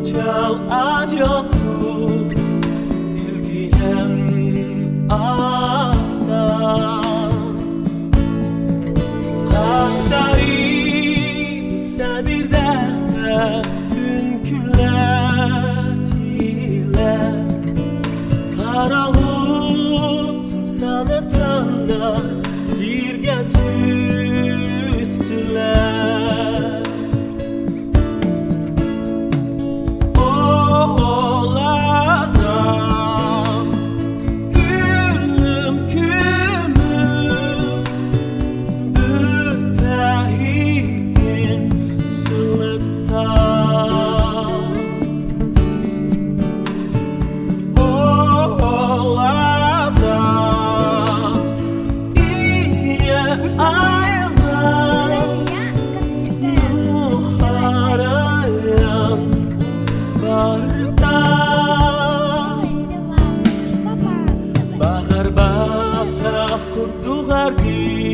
Çal acıtı ilgiyen asta Kattari sabir dehte Ünkülletiyle Karahut sanatında Sirge tüstüler Bahar bataf kurdu gardi